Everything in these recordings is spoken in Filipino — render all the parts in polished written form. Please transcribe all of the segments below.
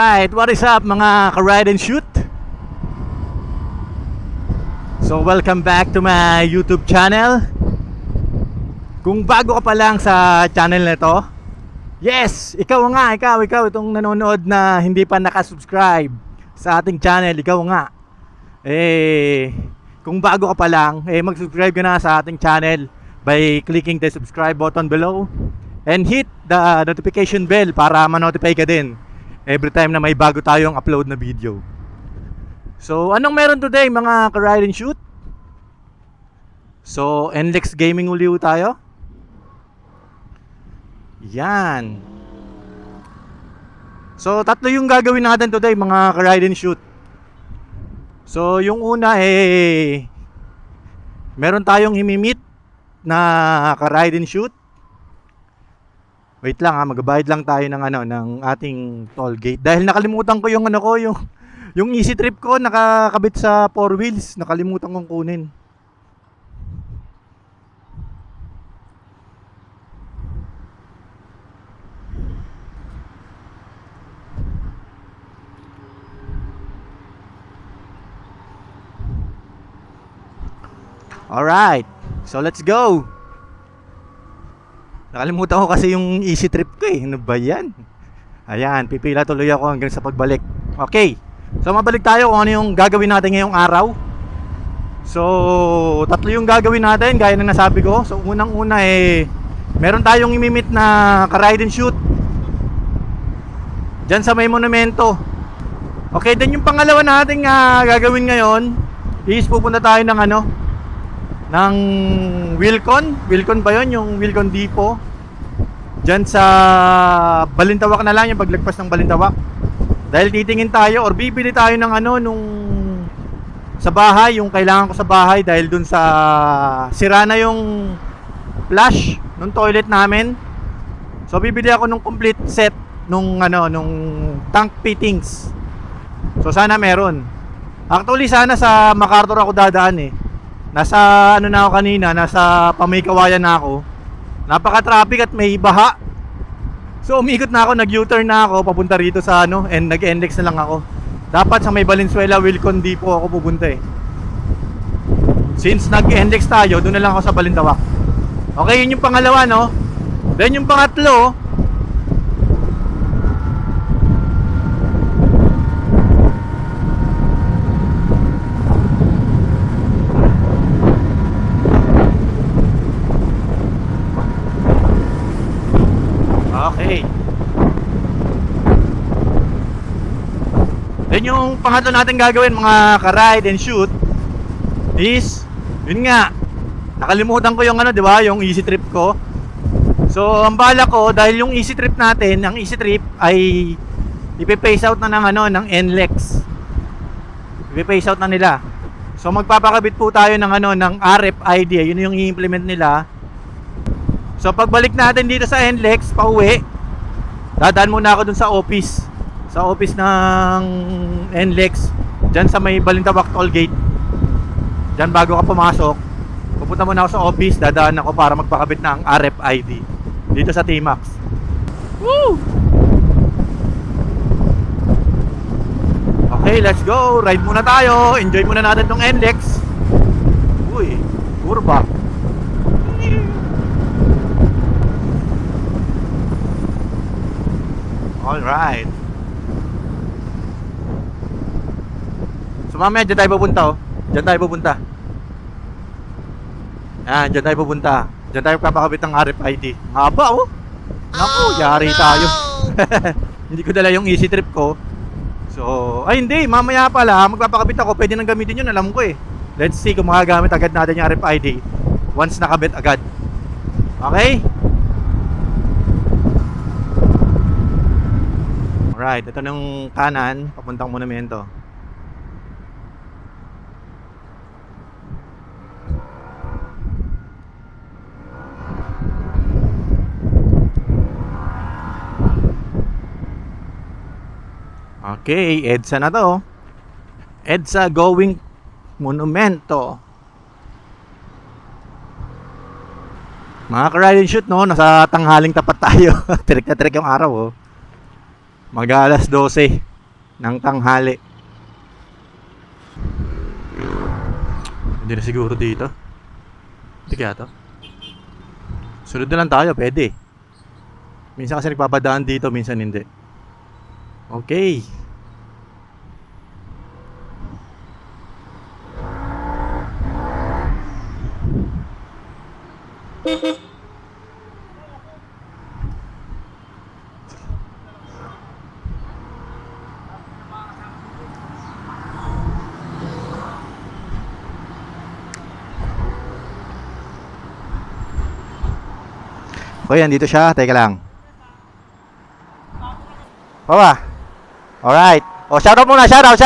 Alright, what is up mga ka-ride and shoot? So welcome back to my YouTube channel. Kung bago ka pa lang sa channel na to, yes, ikaw itong nanonood na hindi pa nakasubscribe sa ating channel, ikaw nga. Kung bago ka pa lang, mag-subscribe ka na sa ating channel by clicking the subscribe button below and hit the notification bell para ma-notify ka din every time na may bago tayong upload na video. So, anong meron today mga ka-ride and shoot? So, NLEX gaming ulit tayo. Yan. So, tatlo yung gagawin natin today mga ka-ride and shoot. So, yung una meron tayong imimit na ka-ride and shoot. Wait lang magbabayad lang tayo ng ng ating toll gate dahil nakalimutan ko yung yung easy trip ko nakakabit sa 4 wheels, nakalimutan kong kunin. Alright, so let's go. Nakalimutan ko kasi yung easy trip ko Ano ba yan? Ayan, pipila tuloy ako hanggang sa pagbalik. Okay, so mabalik tayo kung ano yung gagawin natin ngayong araw. So, tatlo yung gagawin natin gaya na nasabi ko. So, unang-una meron tayong imimit na ka-ride and shoot dyan sa may monumento. Okay, then yung pangalawa nating gagawin ngayon is pupunta tayo ng ng Wilcon ba yun? Yung Wilcon Depot dyan sa Balintawak na lang, yung paglagpas ng Balintawak. Dahil titingin tayo or bibili tayo ng nung sa bahay, yung kailangan ko sa bahay dahil dun sa sira na yung flush nung toilet namin. So bibili ako nung complete set nung tank fittings. So sana meron. Actually sana sa MacArthur ako dadaan Nasa na ako kanina, nasa Pamaykawayan na ako. Napaka-traffic at may baha. So umikot na ako, nag-U-turn na ako papunta rito sa and nag-NLEX na lang ako. Dapat sa may Valenzuela Wilcon Depot ako pupunta Since nag-NLEX tayo, doon na lang ako sa Balintawak. Okay, yun yung pangalawa Then yung pangatlo, okay. Then yung pangatlo natin gagawin mga ka-ride and shoot is yun nga, nakalimutan ko yung di ba, yung easy trip ko. So ang bala ko dahil yung easy trip natin, ang easy trip ay ipe-phase out na ng NLEX. Ipe-phase out na nila. So magpapakabit po tayo ng ng RFID, yun yung i-implement nila. So pagbalik natin dito sa NLEX, pauwi, dadaan muna ako dun sa office. Sa office ng NLEX, dyan sa may Balintawak toll gate. Dyan bago ka pumasok, pupunta muna ako sa office, dadaan ako para magpakabit ng RFID dito sa Tmax. Woo! Okay, let's go. Ride muna tayo. Enjoy muna natin tong NLEX. Uy, kurba. Alright. So mamaya dyan tayo pupunta Dyan tayo pupunta. Dyan tayo pupunta. Dyan tayo papakabit ng RFID. Haba Naku, yari tayo. Hindi ko dala yung easy trip ko. So, hindi, mamaya pala magpapakabit ako. Pwede nang gamitin yun, alam ko Let's see kung makagamit agad natin yung RFID once nakabit agad. Okay? Alright, ito ng kanan, papuntang monumento. Okay, EDSA na to. EDSA going monumento. Mga ka-ride and shoot nasa tanghaling tapat tayo. Tirik na tirik yung araw Mag-alas 12. ng tanghali. Hindi na siguro dito. Hindi kaya to. Sunod na lang tayo, pwede. Minsan kasi nagpapadaan dito, minsan hindi. Okay. Okay, andito siya. Teka lang. Papa. Alright. O, shoutout muna. Shoutout.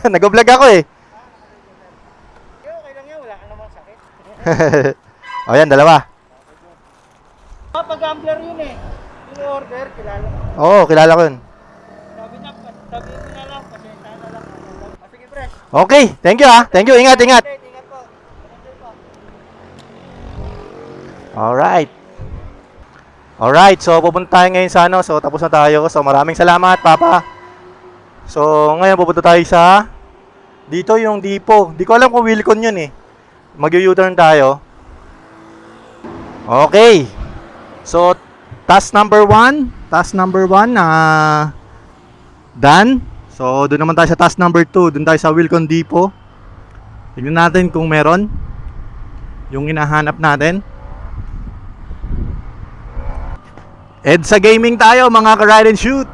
Nag-vlog ako eh. Okay lang yan, wala ka namang sakit. O, yan, dalawa. Pag-gambler yun eh. Yung order, kilala mo. Oo, kilala ko yun. Sabi mo na lang, pasensya na lang. Sige, pre. Okay, thank you ha. Thank you, ingat. Ingat po. Enjoy po. Alright, so pupunta tayo ngayon sa ano. So tapos na tayo. So maraming salamat, Papa. So ngayon pupunta tayo sa dito yung depot. Di ko alam kung Wilcon yun eh. Mag-U-turn tayo. Okay. So task number 1 done. So doon naman tayo sa task number 2. Doon tayo sa Wilcon Depot. Tignan natin kung meron yung hinahanap natin. EDSA gaming tayo mga ka-ride and shoot.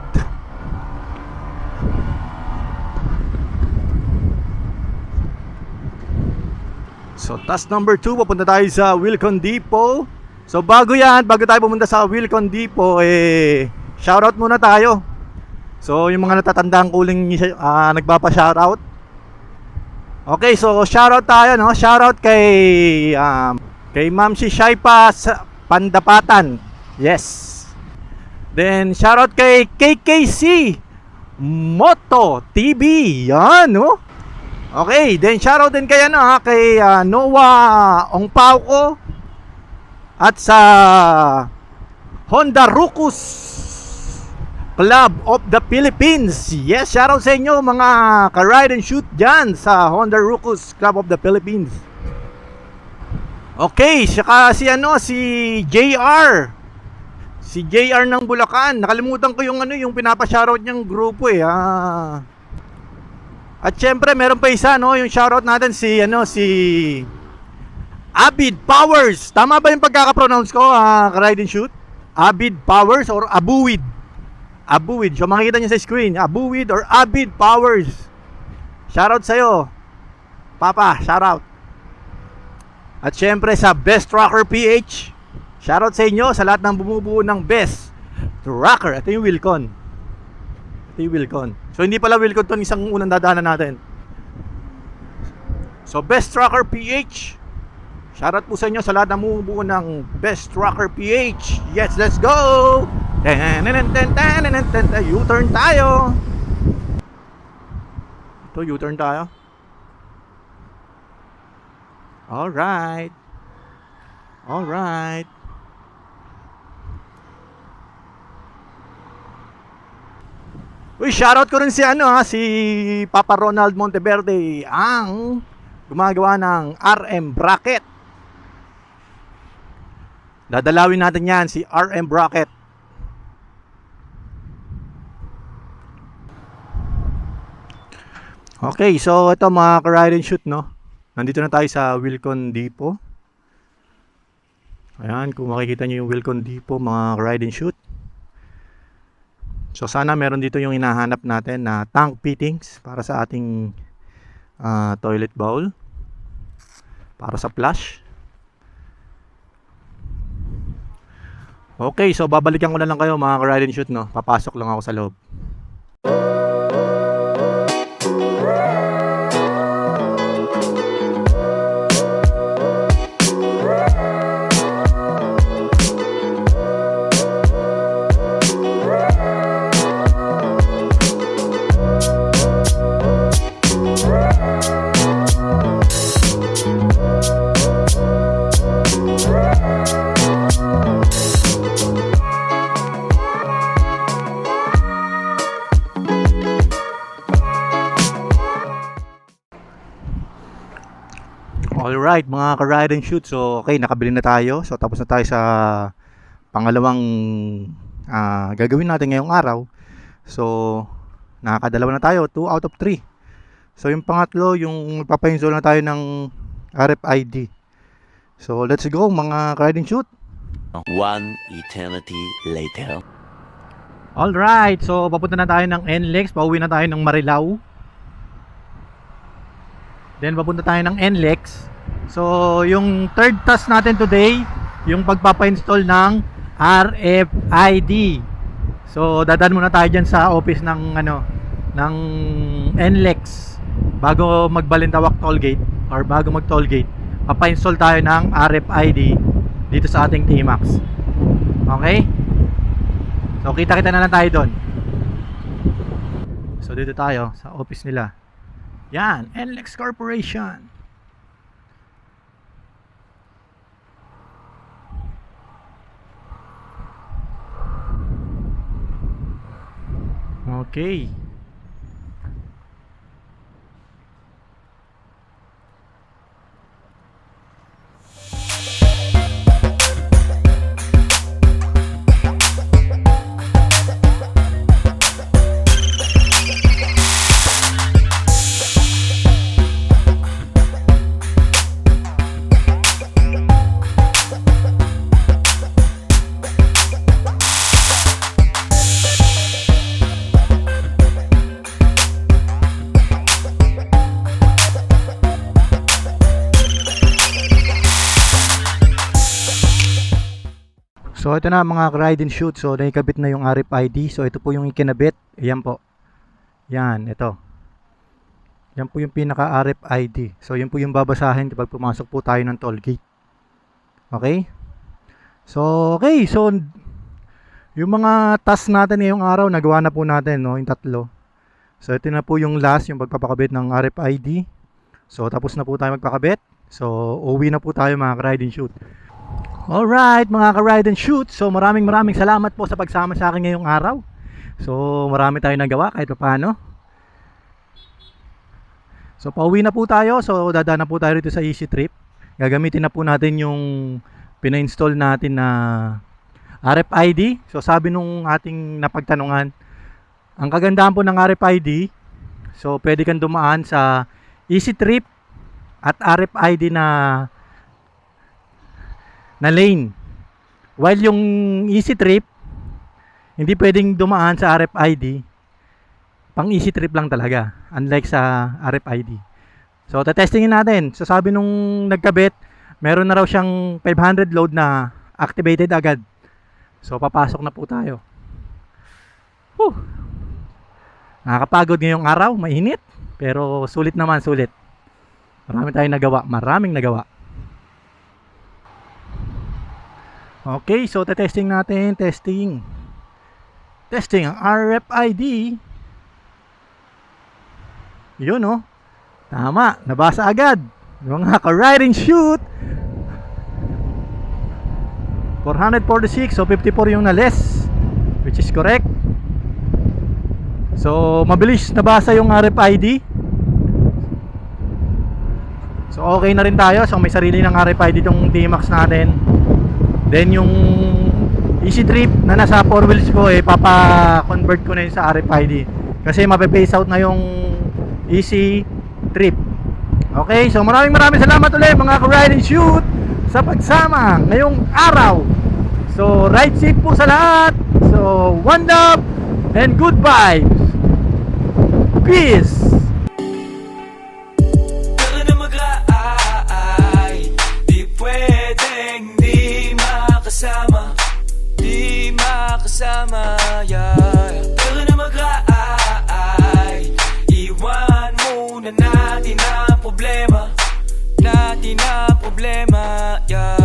So task number 2, papunta tayo sa Wilcon Depot. So bago tayo pumunta sa Wilcon Depot, shoutout muna tayo. So yung mga natatandang kuling nagpapa-shoutout. Okay, so shoutout tayo, no? Shoutout kay Ma'am si Shaipa sa Pandapatan. Yes. Then shoutout kay KKC Moto TV. Yan, no? Okay, then shoutout din kay kay Noah Ongpauko at sa Honda Rucus Club of the Philippines. Yes, shoutout sa inyo mga ka-ride and shoot dyan sa Honda Rucus Club of the Philippines. Okay, saka si JR. Si JR ng Bulacan. Nakalimutan ko yung yung pinapa-shoutout niyang grupo eh. At syempre, meron pa isa, no, yung shoutout natin si Abid Powers. Tama ba yung pagkaka-pronounce ko, ka-ride and shoot? Abid Powers or Abuwid? Abuwid. So makikita niyo sa screen, Abuwid or Abid Powers. Shoutout sa'yo, Papa, shoutout. At syempre sa Best Rocker PH, shoutout sa inyo sa lahat ng bumubuo ng Best Rocker. Ito yung Wilcon. So hindi pala Wilcon to, isang unang dadaanan natin. So Best Rocker PH, shoutout po sa inyo sa lahat ng bumubuo ng Best Rocker PH. Yes, let's go! U-turn tayo. Ito, U-turn tayo. Alright. Uy, shoutout ko rin si si Papa Ronald Monteverde, ang gumagawa ng RM bracket. Dadalawin natin yan, si RM bracket. Okay, so ito mga ka-ride and shoot, no? Nandito na tayo sa Wilcon Depot. Ayan, kung makikita nyo yung Wilcon Depot, mga ka-ride and shoot. So sana meron dito yung hinahanap natin na tank fittings para sa ating toilet bowl, para sa flush. Okay, so babalikan ko na lang kayo mga ka-ride and shoot, no? Papasok lang ako sa loob. Alright, mga ka-ride and shoot. So, okay, nakabili na tayo. So, tapos na tayo sa pangalawang gagawin natin ngayong araw. So, nakakadalawa na tayo, 2 out of 3. So, yung pangatlo, yung magpapa-install na tayo ng RFID. So, let's go mga ka-ride and shoot. One eternity later. Alright, so papunta na tayo ng NLEX. Pauwi na tayo ng Marilao. Then papunta tayo ng NLEX. So, yung third task natin today, yung pagpapa-install ng RFID. So, dadaan muna tayo dyan sa office ng ng NLEX bago magbalintawak tollgate or bago mag tollgate. Papa-install tayo ng RFID dito sa ating Tmax. Okay? So, kita-kita na lang tayo doon. So, dito tayo sa office nila. Yan, NLEX Corporation. Okay. So ito na mga ride and shoot. So nakikabit na yung RFID. So ito po yung ikinabit. Ayan po. Yan, ito. Yan po yung pinaka RFID. So yun po yung babasahin kapag pumasok po tayo ng toll gate. Okay? So okay. So yung mga task natin ngayong araw nagawa na po natin, no, yung tatlo. So ito na po yung last, yung pagpapakabit ng RFID. So tapos na po tayo magpakabit. So uwi na po tayo mga ride and shoot. Alright mga ka-ride and shoot. So maraming salamat po sa pagsama sa akin ngayong araw. So marami tayong nagawa kahit paano. So pauwi na po tayo. So dadaan na po tayo rito sa Easy Trip. Gagamitin na po natin yung pina-install natin na RFID. So sabi nung ating napagtanungan, ang kagandahan po ng RFID, so pwede kang dumaan sa Easy Trip at RFID na lane. While yung Easy Trip, hindi pwedeng dumaan sa RFID. Pang Easy Trip lang talaga. Unlike sa RFID. So, tatestingin natin. So, sabi nung nagkabit, meron na raw siyang 500 load na activated agad. So, papasok na po tayo. Whew. Nakakapagod ngayong araw. Mainit. Pero sulit naman, sulit. Marami tayong nagawa. Maraming nagawa. Okay, so testing natin, testing ang RFID. Yun, oh. Tama, nabasa agad. Mga ka-ride and shoot. 446, so 54 yung na less, which is correct. So mabilis nabasa yung RFID. So okay na rin tayo. So may sarili ng RFID itong Tmax natin. Then yung Easy Trip na nasa 4 wheels ko, papa-convert ko na yun sa RFID. Kasi mape-phase out na yung Easy Trip. Okay, so maraming salamat ulit mga ka-ride and shoot sa pagsama ngayong araw. So ride safe po sa lahat. So one love and good vibes. Peace. Di makasama, yeah. Pero na mag-aay, iwan muna natin ang problema, yeah.